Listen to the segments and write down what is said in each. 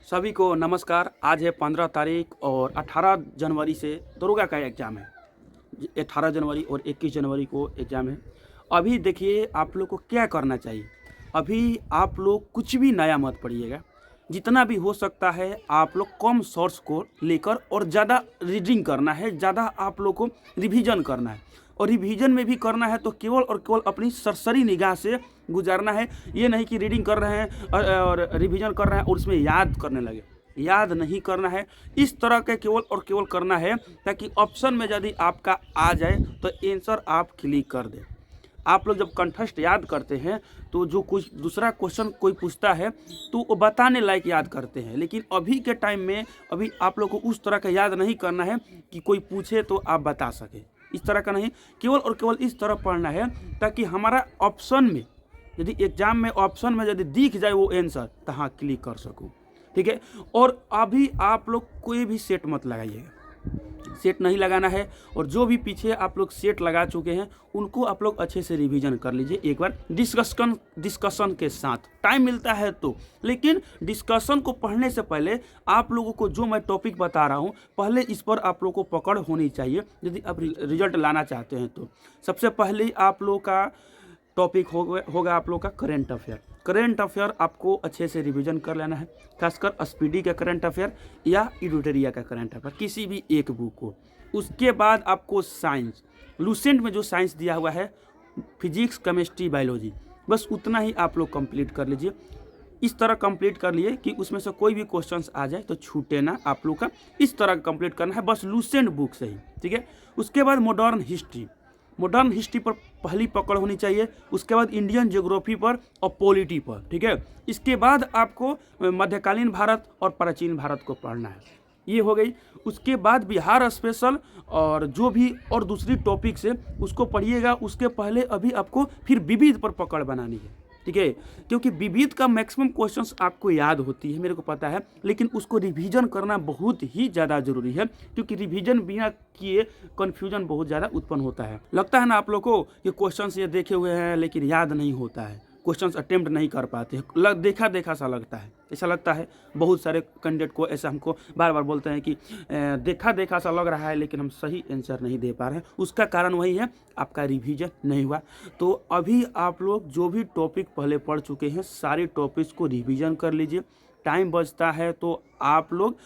सभी को नमस्कार। आज है 15 तारीख और 18 जनवरी से दरोगा का एग्ज़ाम है। 18 जनवरी और 21 जनवरी को एग्ज़ाम है। अभी देखिए आप लोग को क्या करना चाहिए। अभी आप लोग कुछ भी नया मत पढ़िएगा। जितना भी हो सकता है आप लोग कम सोर्स को लेकर और ज़्यादा रीडिंग करना है, ज़्यादा आप लोग को रिवीजन करना है। और रिवीजन में भी करना है तो केवल और केवल अपनी सरसरी निगाह से गुजारना है। ये नहीं कि रीडिंग कर रहे हैं और रिवीजन कर रहे हैं और उसमें याद करने लगे। याद नहीं करना है, इस तरह के केवल और केवल करना है ताकि ऑप्शन में यदि आपका आ जाए तो आंसर आप क्लिक कर दें। आप लोग जब कंठस्थ याद करते हैं तो जो कुछ दूसरा क्वेश्चन कोई पूछता है तो वो बताने लायक याद करते हैं, लेकिन अभी के टाइम में अभी आप लोग को उस तरह का याद नहीं करना है कि कोई पूछे तो आप बता सके। इस तरह का नहीं, केवल और केवल इस तरह पढ़ना है ताकि हमारा ऑप्शन में यदि एग्जाम में ऑप्शन में यदि दिख जाए वो आंसर तो हाँ क्लिक कर सकूँ। ठीक है। और अभी आप लोग कोई भी सेट मत लगाइएगा, सेट नहीं लगाना है। और जो भी पीछे आप लोग सेट लगा चुके हैं उनको आप लोग अच्छे से रिवीजन कर लीजिए एक बार डिस्कशन के साथ, टाइम मिलता है तो। लेकिन डिस्कशन को पढ़ने से पहले आप लोगों को जो मैं टॉपिक बता रहा हूँ पहले इस पर आप लोगों को पकड़ होनी चाहिए यदि आप रिजल्ट लाना चाहते हैं तो। सबसे पहले आप लोगों का टॉपिक होगा आप लोग का करेंट अफेयर। करेंट अफेयर आपको अच्छे से रिवीजन कर लेना है, खासकर स्पीडी का करंट अफेयर या एडिटोरिया का करंट अफेयर, किसी भी एक बुक को। उसके बाद आपको साइंस, लूसेंट में जो साइंस दिया हुआ है फिजिक्स, केमिस्ट्री, बायोलॉजी, बस उतना ही आप लोग कंप्लीट कर लीजिए। इस तरह कंप्लीट कर लिए कि उसमें से कोई भी क्वेश्चंस आ जाए तो छूटे ना आप लोग का। इस तरह कंप्लीट करना है बस लूसेंट बुक से ही। ठीक है। उसके बाद मॉडर्न हिस्ट्री पर पहली पकड़ होनी चाहिए। उसके बाद इंडियन ज्योग्राफी पर और पॉलिटी पर। ठीक है। इसके बाद आपको मध्यकालीन भारत और प्राचीन भारत को पढ़ना है, ये हो गई। उसके बाद बिहार स्पेशल और जो भी और दूसरी टॉपिक से उसको पढ़िएगा। उसके पहले अभी आपको फिर विविध पर पकड़ बनानी है। ठीक है। क्योंकि विविध का मैक्सिमम क्वेश्चंस आपको याद होती है, मेरे को पता है, लेकिन उसको रिवीजन करना बहुत ही ज़्यादा जरूरी है क्योंकि रिवीजन बिना किए कन्फ्यूजन बहुत ज़्यादा उत्पन्न होता है। लगता है ना आप लोग को कि क्वेश्चंस ये देखे हुए हैं लेकिन याद नहीं होता है, क्वेश्चंस अटेम्प्ट नहीं कर पाते हैं, देखा देखा सा लगता है। ऐसा लगता है बहुत सारे कैंडिडेट को, ऐसा हमको बार बार बोलते हैं कि देखा देखा सा लग रहा है लेकिन हम सही आंसर नहीं दे पा रहे हैं। उसका कारण वही है, आपका रिवीजन नहीं हुआ। तो अभी आप लोग जो भी टॉपिक पहले पढ़ चुके हैं सारे टॉपिक्स को रिवीजन कर लीजिए। टाइम बचता है तो आप लोग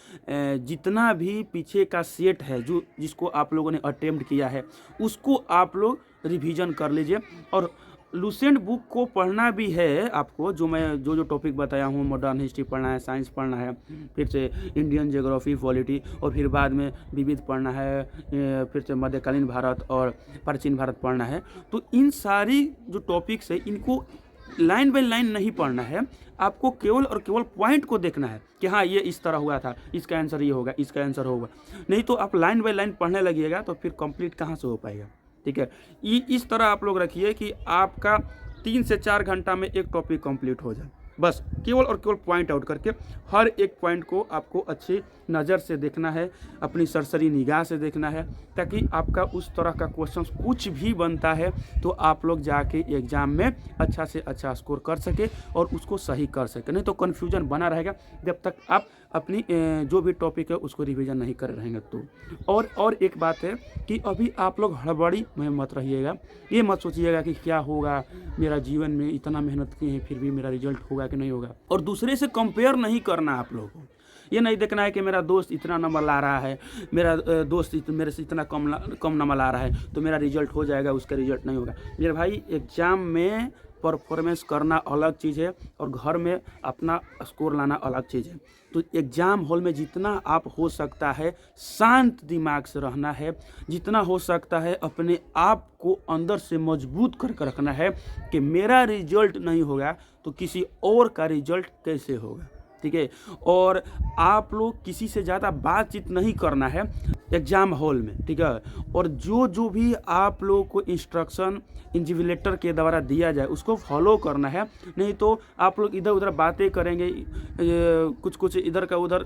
जितना भी पीछे का सेट है जिसको आप लोगों ने अटेम्प्ट किया है उसको आप लोग रिवीजन कर लीजिए। और लूसेंट बुक को पढ़ना भी है आपको, जो मैं जो टॉपिक बताया हूँ, मॉडर्न हिस्ट्री पढ़ना है, साइंस पढ़ना है, फिर से इंडियन ज्योग्राफी, पॉलिटी, और फिर बाद में विविध पढ़ना है, फिर से मध्यकालीन भारत और प्राचीन भारत पढ़ना है। तो इन सारी जो टॉपिक्स है इनको लाइन बाय लाइन नहीं पढ़ना है, आपको केवल और केवल पॉइंट को देखना है कि हाँ ये इस तरह हुआ था, इसका आंसर ये होगा, इसका आंसर होगा। नहीं तो आप लाइन बाय लाइन पढ़ने लगिएगा तो फिर कंप्लीट कहाँ से हो पाएगा। ठीक है। इस तरह आप लोग रखिए कि आपका 3 से 4 घंटा में एक टॉपिक कंप्लीट हो जाए। बस केवल और केवल पॉइंट आउट करके हर एक पॉइंट को आपको अच्छी नज़र से देखना है, अपनी सरसरी निगाह से देखना है, ताकि आपका उस तरह का क्वेश्चन कुछ भी बनता है तो आप लोग जाके एग्ज़ाम में अच्छा से अच्छा स्कोर कर सके और उसको सही कर सके। नहीं तो कन्फ्यूजन बना रहेगा जब तक आप अपनी जो भी टॉपिक है उसको रिवीजन नहीं कर रहेंगे तो। और एक बात है कि अभी आप लोग हड़बड़ी में मत रहिएगा। ये मत सोचिएगा कि क्या होगा, मेरा जीवन में इतना मेहनत की है फिर भी मेरा रिजल्ट होगा कि नहीं होगा। और दूसरे से कंपेयर नहीं करना आप लोगों को। ये नहीं देखना है कि मेरा दोस्त इतना नंबर ला रहा है, मेरा दोस्त मेरे से इतना कम नंबर ला रहा है तो मेरा रिजल्ट हो जाएगा, उसका रिजल्ट नहीं होगा। मेरे भाई एग्ज़ाम में परफॉर्मेंस करना अलग चीज़ है और घर में अपना स्कोर लाना अलग चीज़ है। तो एग्ज़ाम हॉल में जितना आप हो सकता है शांत दिमाग से रहना है, जितना हो सकता है अपने आप को अंदर से मजबूत करके रखना है कि मेरा रिजल्ट नहीं होगा तो किसी और का रिजल्ट कैसे होगा। ठीक है। और आप लोग किसी से ज़्यादा बातचीत नहीं करना है एग्ज़ाम हॉल में। ठीक है। और जो भी आप लोगों को इंस्ट्रक्शन इन्विजिलेटर के द्वारा दिया जाए उसको फॉलो करना है। नहीं तो आप लोग इधर उधर बातें करेंगे, कुछ इधर का उधर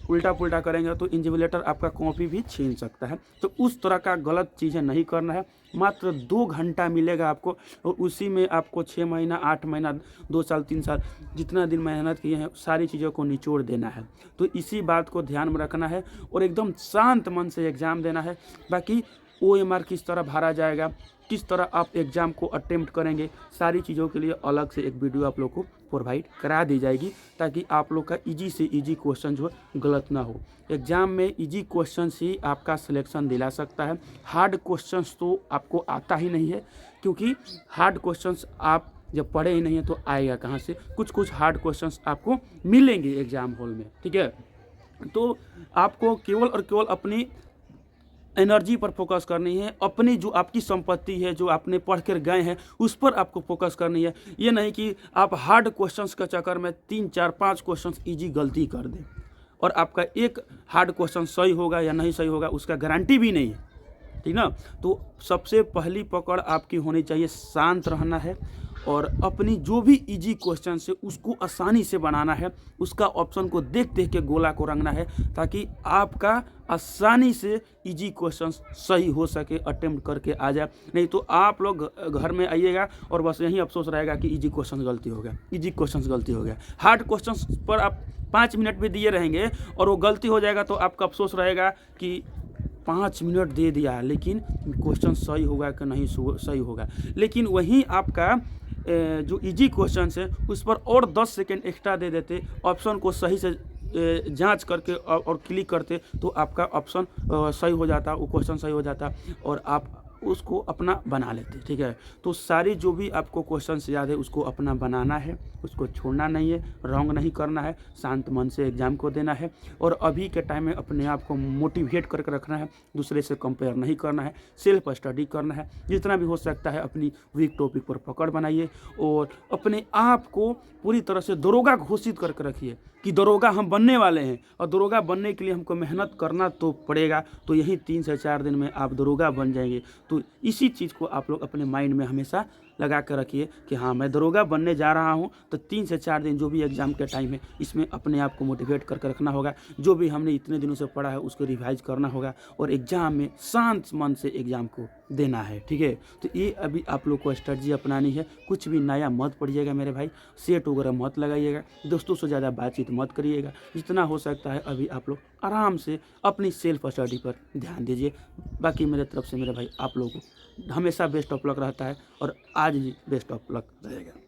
उल्टा पुल्टा करेंगे तो इन्विजिलेटर आपका कॉपी भी छीन सकता है। तो उस तरह का गलत चीज़ें नहीं करना है। मात्र 2 घंटा मिलेगा आपको और उसी में आपको 6 महीना, 8 महीना, 2 साल, 3 साल जितना दिन मेहनत किए हैं सारी चीज़ों को निचोड़ देना है। तो इसी बात को ध्यान में रखना है और एकदम शांत मन से एग्ज़ाम देना है। बाकी OMR किस तरह भरा जाएगा, किस तरह आप एग्ज़ाम को अटेम्प्ट करेंगे, सारी चीज़ों के लिए अलग से एक वीडियो आप लोग को प्रोवाइड करा दी जाएगी ताकि आप लोग का ईजी से ईजी क्वेश्चन जो गलत ना हो। एग्ज़ाम में ईजी क्वेश्चन ही आपका सिलेक्शन दिला सकता है। हार्ड क्वेश्चंस तो आपको आता ही नहीं है, क्योंकि हार्ड क्वेश्चंस आप जब पढ़े ही नहीं है तो आएगा कहाँ से। कुछ हार्ड क्वेश्चंस आपको मिलेंगे एग्ज़ाम हॉल में, ठीक है। तो आपको केवल और केवल अपनी एनर्जी पर फोकस करनी है, अपनी जो आपकी संपत्ति है, जो आपने पढ़ कर गए हैं उस पर आपको फोकस करनी है। ये नहीं कि आप हार्ड क्वेश्चंस के चक्कर में 3, 4, 5 क्वेश्चंस ईजी गलती कर दें और आपका एक हार्ड क्वेश्चन सही होगा या नहीं सही होगा उसका गारंटी भी नहीं है, ठीक ना। तो सबसे पहली पकड़ आपकी होनी चाहिए शांत रहना है और अपनी जो भी इजी क्वेश्चन है उसको आसानी से बनाना है, उसका ऑप्शन को देख देख के गोला को रंगना है ताकि आपका आसानी से इजी क्वेश्चन सही हो सके, अटेम्प्ट करके आ जाए। नहीं तो आप लोग घर में आइएगा और बस यही अफसोस रहेगा कि इजी क्वेश्चन गलती हो गया, इजी क्वेश्चन गलती हो गया। हार्ड क्वेश्चन पर आप 5 मिनट भी दिए रहेंगे और वो गलती हो जाएगा तो आपका अफसोस रहेगा कि 5 मिनट दे दिया लेकिन क्वेश्चन सही होगा कि नहीं सही होगा। लेकिन वहीं आपका जो इजी क्वेश्चन है उस पर और 10 सेकेंड एक्स्ट्रा दे देते, ऑप्शन को सही से जांच करके और क्लिक करते तो आपका ऑप्शन सही हो जाता, वो क्वेश्चन सही हो जाता और आप उसको अपना बना लेते, ठीक है। तो सारी जो भी आपको क्वेश्चन याद है उसको अपना बनाना है, उसको छोड़ना नहीं है, रॉन्ग नहीं करना है, शांत मन से एग्ज़ाम को देना है और अभी के टाइम में अपने आप को मोटिवेट करके रखना है, दूसरे से कंपेयर नहीं करना है, सेल्फ स्टडी करना है, जितना भी हो सकता है अपनी वीक टॉपिक पर पकड़ बनाइए और अपने आप को पूरी तरह से दरोगा घोषित करके रखिए कि दरोगा हम बनने वाले हैं और दरोगा बनने के लिए हमको मेहनत करना तो पड़ेगा। तो यही 3 से 4 दिन में आप दरोगा बन जाएंगे। तो इसी चीज़ को आप लोग अपने माइंड में हमेशा लगा कर रखिए कि हाँ मैं दरोगा बनने जा रहा हूँ। तो 3 से 4 दिन जो भी एग्ज़ाम के टाइम है इसमें अपने आप को मोटिवेट करके रखना होगा, जो भी हमने इतने दिनों से पढ़ा है उसको रिवाइज करना होगा और एग्ज़ाम में शांत मन से एग्ज़ाम को देना है, ठीक है। तो ये अभी आप लोग को स्ट्रेटजी अपनानी है, कुछ भी नया मत पढ़िएगा मेरे भाई, सेट वगैरह मत लगाइएगा, दोस्तों से ज़्यादा बातचीत मत करिएगा, जितना हो सकता है अभी आप लोग आराम से अपनी सेल्फ स्टडी पर ध्यान दीजिए। बाकी मेरे तरफ से मेरे भाई आप लोगों को हमेशा बेस्ट ऑफ लक रहता है और आज भी बेस्ट ऑफ लक रहेगा।